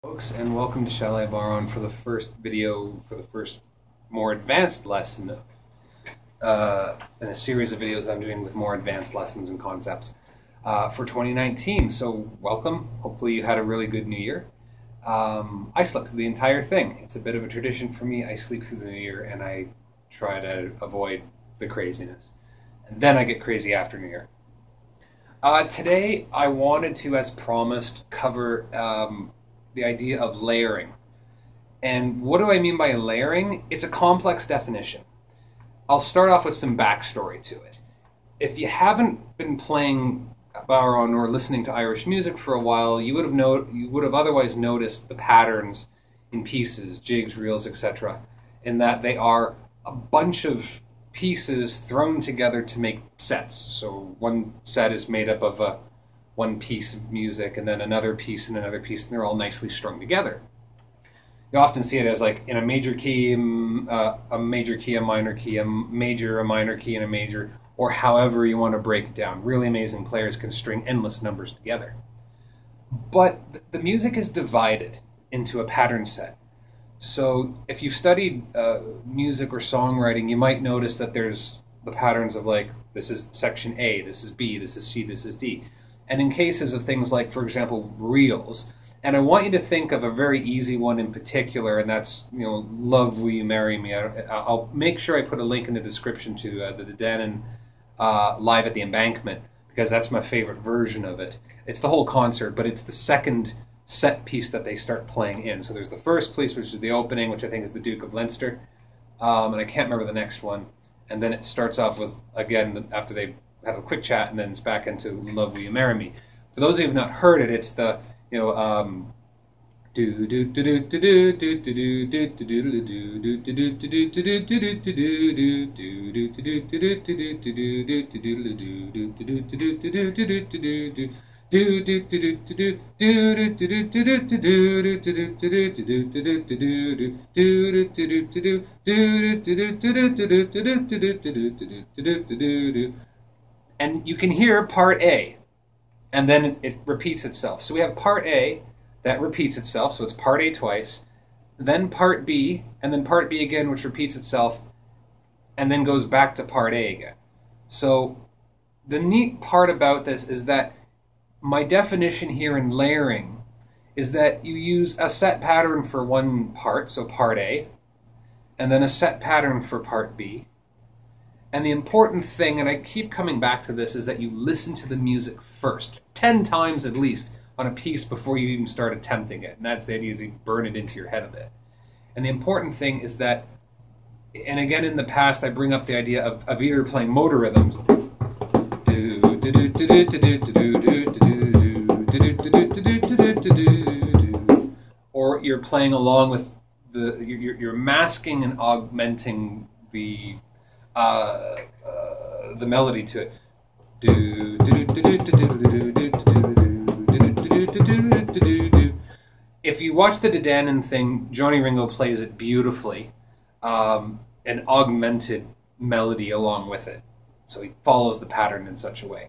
Folks, and welcome to Shallibodhran for the first video, for the first more advanced lesson in a series of videos that I'm doing with more advanced lessons and concepts for 2019. So welcome. Hopefully you had a really good New Year. I slept through the entire thing. It's a bit of a tradition for me. I sleep through the New Year and I try to avoid the craziness. And then I get crazy after New Year. Today I wanted to, as promised, cover the idea of layering. And what do I mean by layering? It's a complex definition. I'll start off with some backstory to it. If you haven't been playing Bodhran or listening to Irish music for a while, you would have otherwise noticed the patterns in pieces, jigs, reels, etc., in that they are a bunch of pieces thrown together to make sets. So one set is made up of one piece of music and then another piece and another piece, and they're all nicely strung together. You often see it as like in a major key, a major key, a minor key, a major, a minor key, and a major, or however you want to break it down. Really amazing players can string endless numbers together. But the music is divided into a pattern set. So if you've studied music or songwriting, you might notice that there's the patterns of like, this is section A, this is B, this is C, this is D. And in cases of things like, for example, reels, and I want you to think of a very easy one in particular, and that's, you know, Love Will You Marry Me. I'll make sure I put a link in the description to the datum live at the Embankment, because that's my favorite version of it. It's the whole concert, but it's the second set piece that they start playing in. So there's the first piece, which is the opening, which I think is the Duke of Leinster, and I can't remember the next one. And then it starts off with, again, after they have a quick chat, and then it's back into Love Will You Marry Me. For those of you who have not heard it, it's the, you know, and you can hear part A, and then it repeats itself. So we have part A that repeats itself, so it's part A twice, then part B, and then part B again, which repeats itself, and then goes back to part A again. So the neat part about this is that my definition here in layering is that you use a set pattern for one part, so part A, and then a set pattern for part B. And the important thing, and I keep coming back to this, is that you listen to the music first, 10 times at least, on a piece before you even start attempting it. And that's the idea, is you burn it into your head a bit. And the important thing is that, and again in the past I bring up the idea of either playing motor rhythms, or you're playing along with you're masking and augmenting the melody to it. If you watch the datum thing, Johnny Ringo plays it beautifully, an augmented melody along with it. So he follows the pattern in such a way.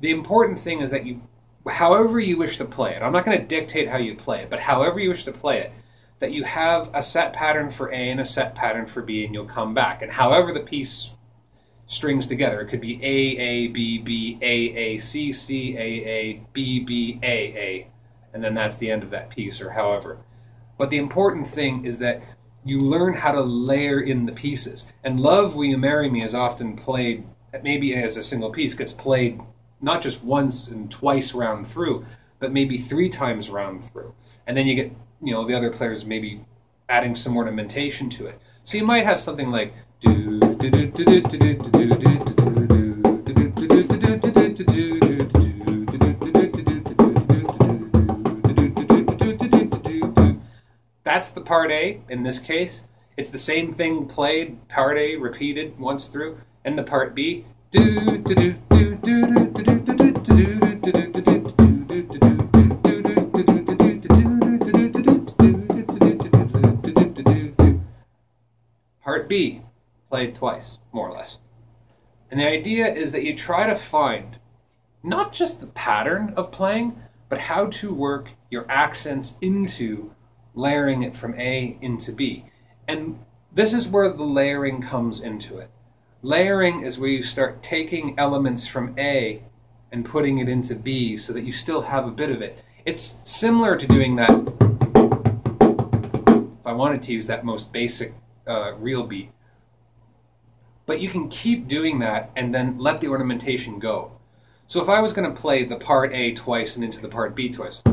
The important thing is that you, however you wish to play it, I'm not going to dictate how you play it, but however you wish to play it, that you have a set pattern for A and a set pattern for B, and you'll come back. And however the piece strings together, it could be A, B, B, A, C, C, A, B, B, A, and then that's the end of that piece, or however. But the important thing is that you learn how to layer in the pieces. And Love Will You Marry Me is often played, maybe as a single piece, gets played not just once and twice round through, but maybe 3 times round through. And then you get, you know, the other players maybe adding some ornamentation to it. So you might have something like that's the part A in this case. It's the same thing played, part A repeated once through, and the part B. Part B, played twice, more or less. And the idea is that you try to find not just the pattern of playing, but how to work your accents into layering it from A into B. And this is where the layering comes into it. Layering is where you start taking elements from A and putting it into B so that you still have a bit of it. It's similar to doing that, if I wanted to use that most basic real beat. But you can keep doing that and then let the ornamentation go. So if I was going to play the part A twice and into the part B twice,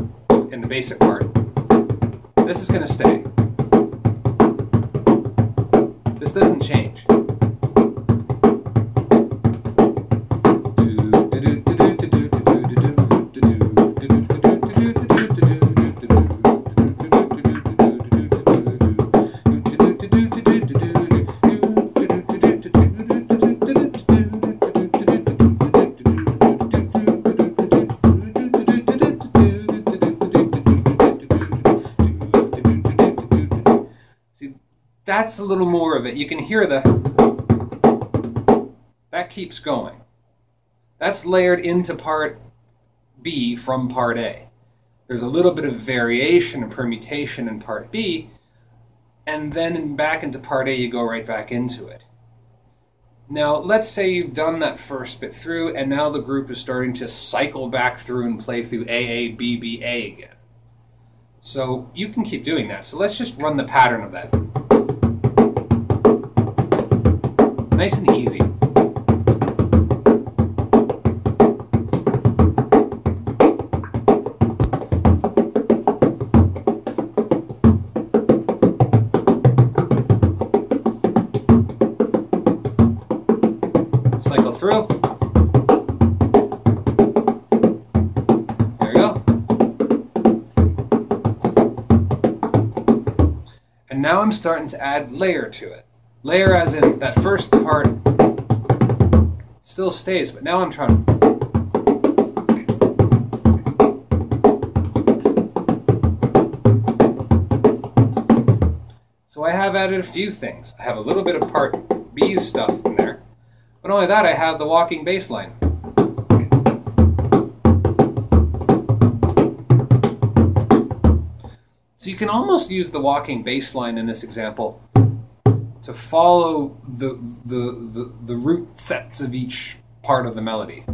in the basic part, this is going to stay. This doesn't change. That's a little more of it. You can hear that keeps going. That's layered into part B from part A. There's a little bit of variation and permutation in part B, and then back into part A you go right back into it. Now let's say you've done that first bit through, and now the group is starting to cycle back through and play through AABBA again. So you can keep doing that. So let's just run the pattern of that. Nice and easy. Cycle through. There we go. And now I'm starting to add layer to it. Layer as in that first part still stays, but now I'm trying to... So I have added a few things. I have a little bit of part B's stuff in there, but not only that, I have the walking bass line. So you can almost use the walking bass line in this example to follow the root sets of each part of the melody.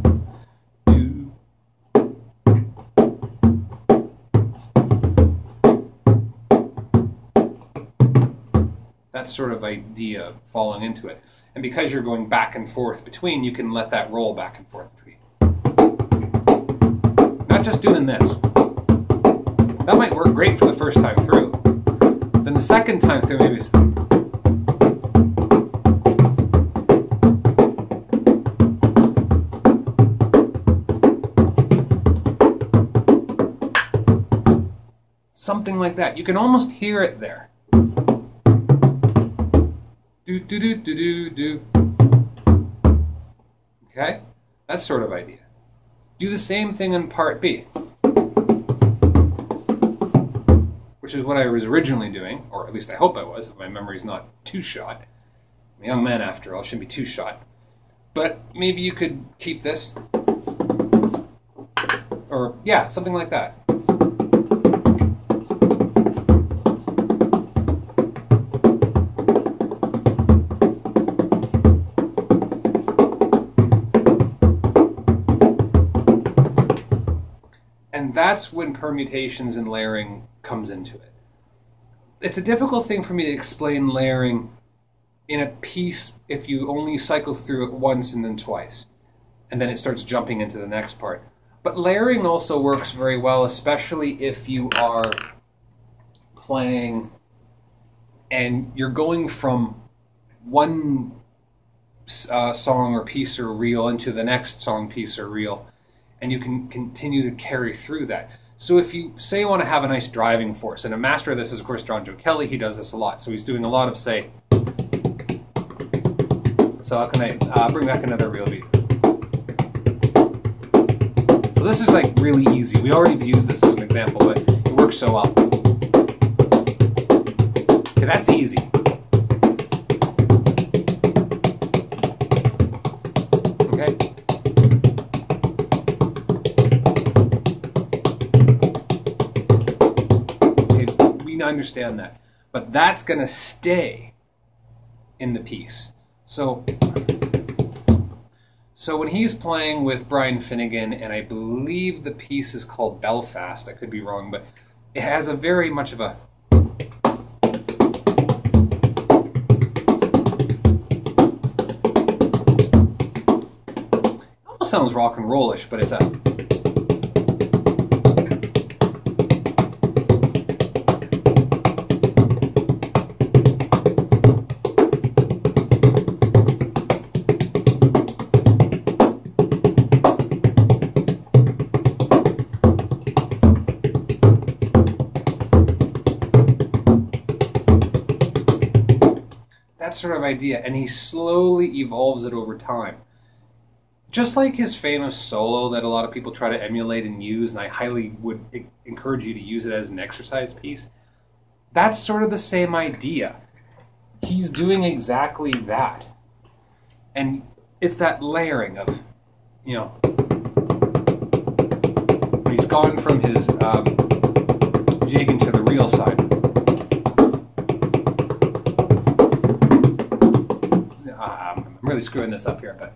That sort of idea falling into it. And because you're going back and forth between, you can let that roll back and forth between. Not just doing this. That might work great for the first time through. Then the second time through, maybe... something like that. You can almost hear it there. Do do do do do do. Okay? That sort of idea. Do the same thing in part B, which is what I was originally doing, or at least I hope I was, if my memory's not too shot. I'm a young man after all, shouldn't be too shot. But maybe you could keep this, or yeah, something like that. And that's when permutations and layering comes into it. It's a difficult thing for me to explain layering in a piece if you only cycle through it once and then twice, and then it starts jumping into the next part. But layering also works very well, especially if you are playing and you're going from one song or piece or reel into the next song, piece or reel, and you can continue to carry through that. So if you say you want to have a nice driving force, and a master of this is of course John Joe Kelly, he does this a lot. So he's doing a lot of, say, so how can I bring back another real beat? So this is like really easy. We already used this as an example, but it works so well. Okay, that's easy. Okay. understand that. But that's going to stay in the piece. So when he's playing with Brian Finnegan, and I believe the piece is called Belfast, I could be wrong, but it has a very much of a... It almost sounds rock and rollish, but it's a... sort of idea, and he slowly evolves it over time. Just like his famous solo that a lot of people try to emulate and use, and I highly would encourage you to use it as an exercise piece, that's sort of the same idea. He's doing exactly that. And it's that layering of, you know, he's gone from his jigging to the real side. I'm really screwing this up here, but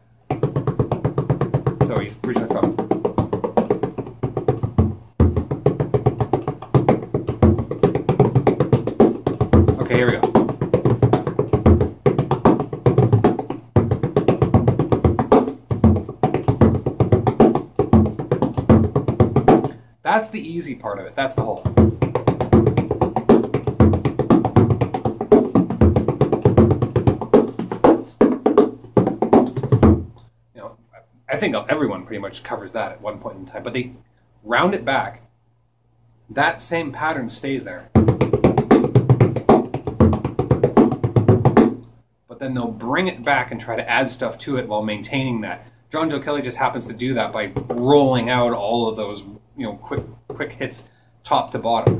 so he's originally from. Okay, here we go. That's the easy part of it. That's the whole. I think everyone pretty much covers that at one point in time, but they round it back. That same pattern stays there. But then they'll bring it back and try to add stuff to it while maintaining that. John Joe Kelly just happens to do that by rolling out all of those, you know, quick hits top to bottom.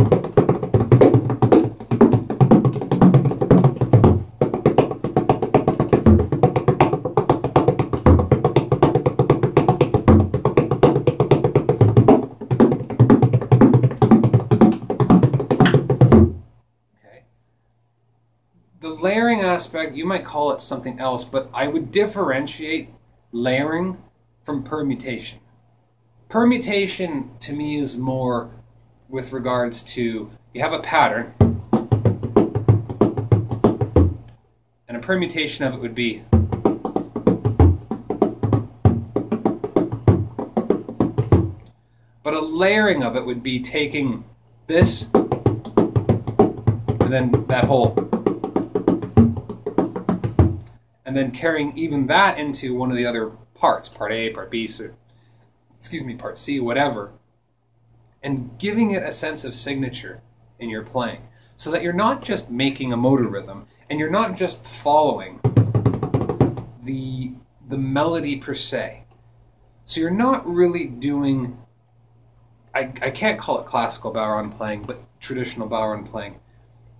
The layering aspect, you might call it something else, but I would differentiate layering from permutation. Permutation to me is more with regards to, you have a pattern, and a permutation of it would be but a layering of it would be taking this and then that whole, and then carrying even that into one of the other parts, part A, part B, so, excuse me, part C, whatever, and giving it a sense of signature in your playing, so that you're not just making a motor rhythm, and you're not just following the melody per se. So you're not really doing, I can't call it classical Bodhran playing, but traditional Bodhran playing.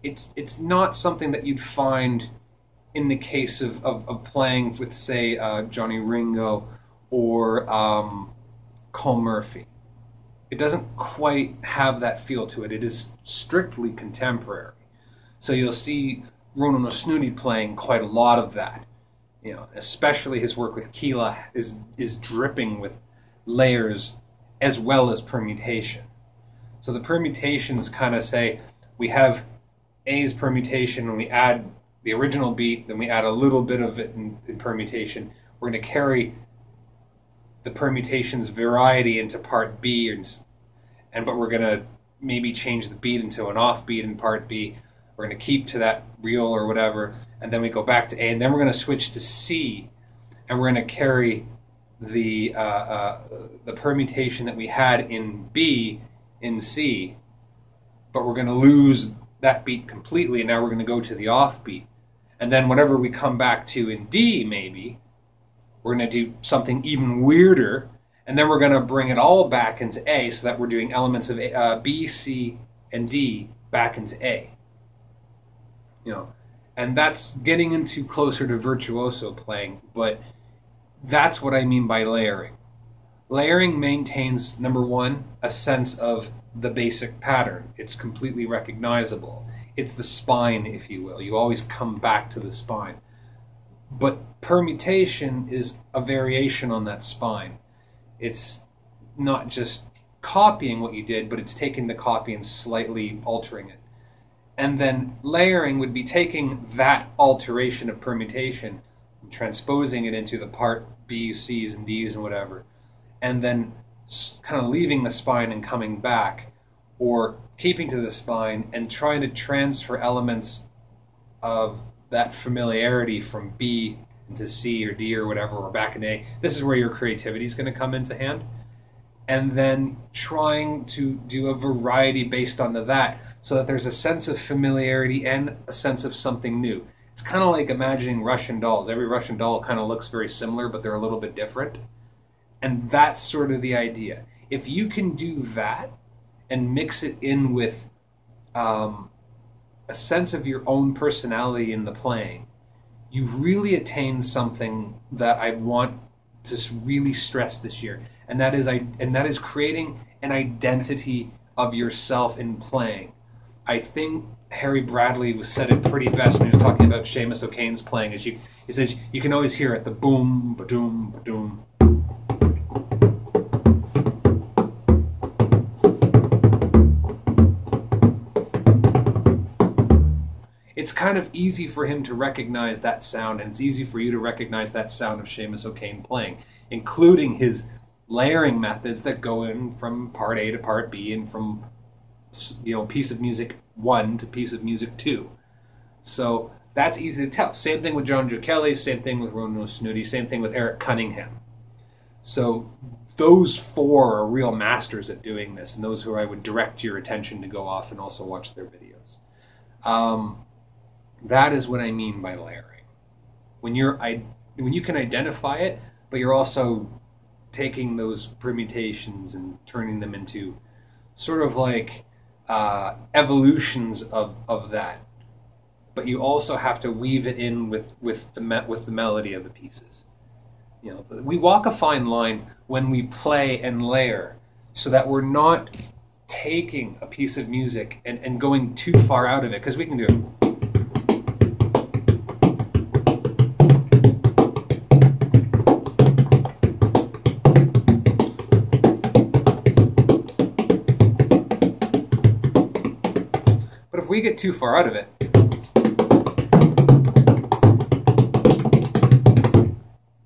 It's not something that you'd find in the case of playing with, say, Johnny Ringo or Cole Murphy. It doesn't quite have that feel to it. It is strictly contemporary. So you'll see Ronan O'Snoody playing quite a lot of that. You know, especially his work with Keela is dripping with layers as well as permutation. So the permutations kind of say, we have A's permutation, when we add the original beat, then we add a little bit of it in permutation. We're going to carry the permutations variety into part B, but we're going to maybe change the beat into an offbeat in part B. We're going to keep to that real or whatever, and then we go back to A, and then we're going to switch to C, and we're going to carry the permutation that we had in B in C, but we're going to lose that beat completely, and now we're going to go to the offbeat. And then whatever we come back to in D, maybe, we're going to do something even weirder, and then we're going to bring it all back into A, so that we're doing elements of A, B, C, and D back into A. You know, and that's getting into closer to virtuoso playing, but that's what I mean by layering. Layering maintains, number one, a sense of the basic pattern. It's completely recognizable. It's the spine, if you will. You always come back to the spine. But permutation is a variation on that spine. It's not just copying what you did, but it's taking the copy and slightly altering it. And then layering would be taking that alteration of permutation and transposing it into the part B's, C's, and D's and whatever, and then kind of leaving the spine and coming back, or keeping to the spine and trying to transfer elements of that familiarity from B into C or D or whatever, or back in A. This is where your creativity is going to come into hand. And then trying to do a variety based on that, so that there's a sense of familiarity and a sense of something new. It's kind of like imagining Russian dolls. Every Russian doll kind of looks very similar, but they're a little bit different. And that's sort of the idea. If you can do that and mix it in with a sense of your own personality in the playing, you've really attained something that I want to really stress this year. And that is creating an identity of yourself in playing. I think Harry Bradley said it pretty best when he was talking about Seamus O'Kane's playing. He says you can always hear it, the boom, ba-doom, ba-doom. It's kind of easy for him to recognize that sound, and it's easy for you to recognize that sound of Seamus O'Kane playing, including his layering methods that go in from part A to part B, and from piece of music 1 to piece of music 2. So that's easy to tell. Same thing with John Joe Kelly, same thing with Ronan Snooty, same thing with Eric Cunningham. So those four are real masters at doing this, and those who I would direct your attention to go off and also watch their videos. That is what I mean by layering. When you can identify it, but you're also taking those permutations and turning them into sort of like evolutions of that. But you also have to weave it in with the melody of the pieces. We walk a fine line when we play and layer, so that we're not taking a piece of music and going too far out of it, because we can do it. But if we get too far out of it,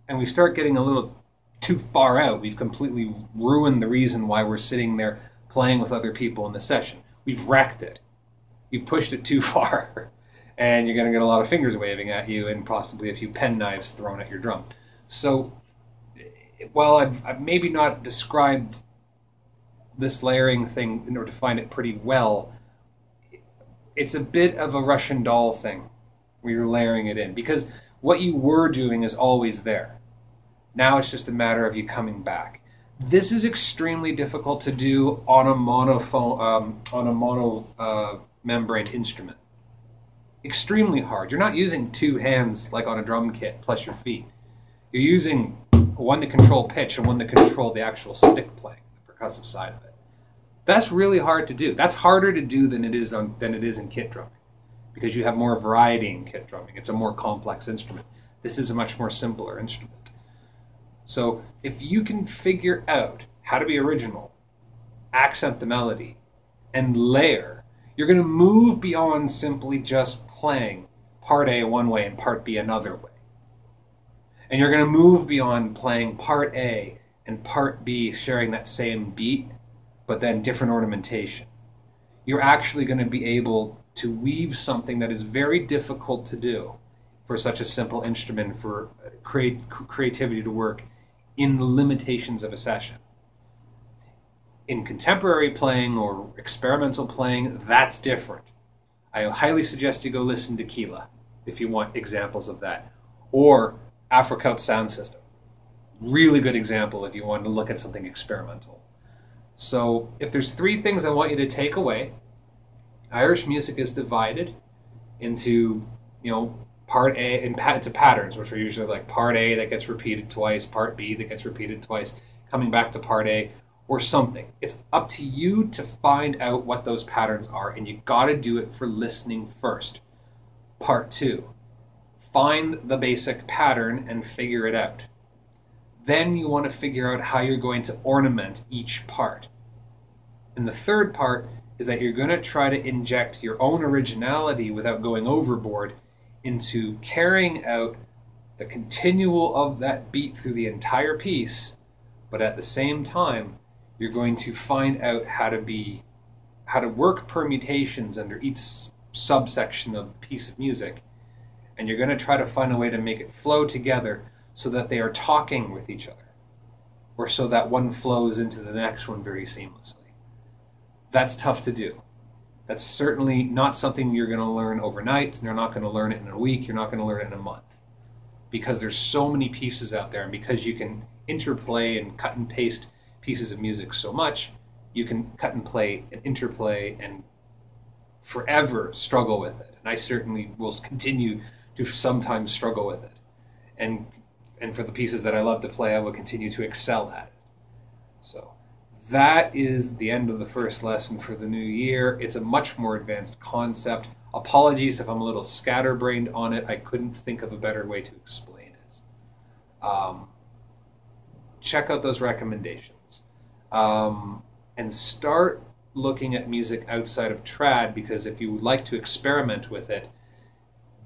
and we start getting a little too far out, we've completely ruined the reason why we're sitting there playing with other people in the session. We've wrecked it. You've pushed it too far, and you're going to get a lot of fingers waving at you and possibly a few pen knives thrown at your drum. So while I've maybe not described this layering thing in order to find it pretty well, it's a bit of a Russian doll thing where you're layering it in, because what you were doing is always there. Now it's just a matter of you coming back. This is extremely difficult to do on a mono membrane instrument. Extremely hard. You're not using two hands like on a drum kit plus your feet. You're using one to control pitch and one to control the actual stick playing, the percussive side of it. That's really hard to do. That's harder to do than it is in kit drumming, because you have more variety in kit drumming. It's a more complex instrument. This is a much more simpler instrument. So if you can figure out how to be original, accent the melody, and layer, you're going to move beyond simply just playing part A one way and part B another way. And you're going to move beyond playing part A and part B sharing that same beat, but then different ornamentation. You're actually going to be able to weave something that is very difficult to do for such a simple instrument, for creativity to work in the limitations of a session. In contemporary playing or experimental playing, that's different. I highly suggest you go listen to Keela if you want examples of that. Or Africaut Sound System. Really good example if you want to look at something experimental. So if there's three things I want you to take away, Irish music is divided into, part A, into patterns, which are usually like part A that gets repeated twice, part B that gets repeated twice, coming back to part A, or something. It's up to you to find out what those patterns are, and you got to do it for listening first. Part 2, find the basic pattern and figure it out. Then you want to figure out how you're going to ornament each part. And the third part is that you're going to try to inject your own originality without going overboard into carrying out the continual of that beat through the entire piece, but at the same time, you're going to find out how to work permutations under each subsection of the piece of music, and you're going to try to find a way to make it flow together so that they are talking with each other, or so that one flows into the next one very seamlessly. That's tough to do. That's certainly not something you're going to learn overnight. You're not going to learn it in a week. You're not going to learn it in a month. Because there's so many pieces out there, and because you can interplay and cut and paste pieces of music so much, you can cut and play and interplay and forever struggle with it. And I certainly will continue to sometimes struggle with it. And for the pieces that I love to play, I will continue to excel at it. So that is the end of the first lesson for the new year. It's a much more advanced concept. Apologies if I'm a little scatterbrained on it. I couldn't think of a better way to explain it. Check out those recommendations. And start looking at music outside of trad, because if you would like to experiment with it,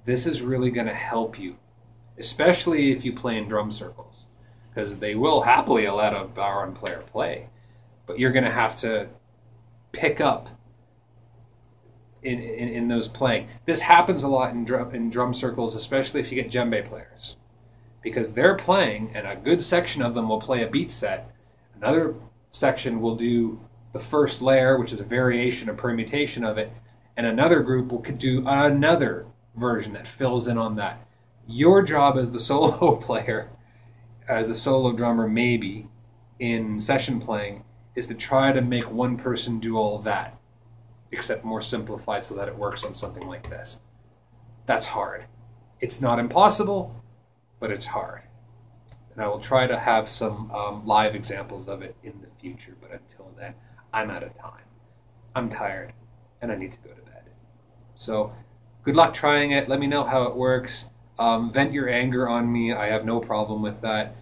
this is really going to help you, especially if you play in drum circles, because they will happily let a Bodhran player play. But you're going to have to pick up in those playing. This happens a lot in drum circles, especially if you get djembe players, because they're playing, and a good section of them will play a beat set. Another section will do the first layer, which is a variation, a permutation of it, and another group could do another version that fills in on that. Your job as the solo player, as the solo drummer maybe, in session playing, is to try to make one person do all of that, except more simplified so that it works on something like this. That's hard. It's not impossible, but it's hard. And I will try to have some live examples of it in the future, but until then, I'm out of time. I'm tired, and I need to go to bed. So, good luck trying it. Let me know how it works. Vent your anger on me. I have no problem with that.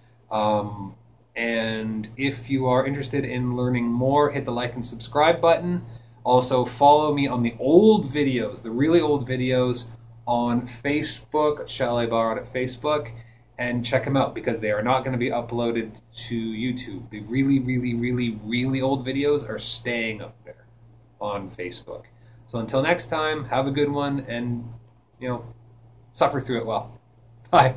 And if you are interested in learning more, hit the like and subscribe button. Also, follow me on the old videos, the really old videos on Facebook, Shallibodhran at Facebook, and check them out, because they are not going to be uploaded to YouTube. The really, really, really, really old videos are staying up there on Facebook. So until next time, have a good one, and, suffer through it well. Bye.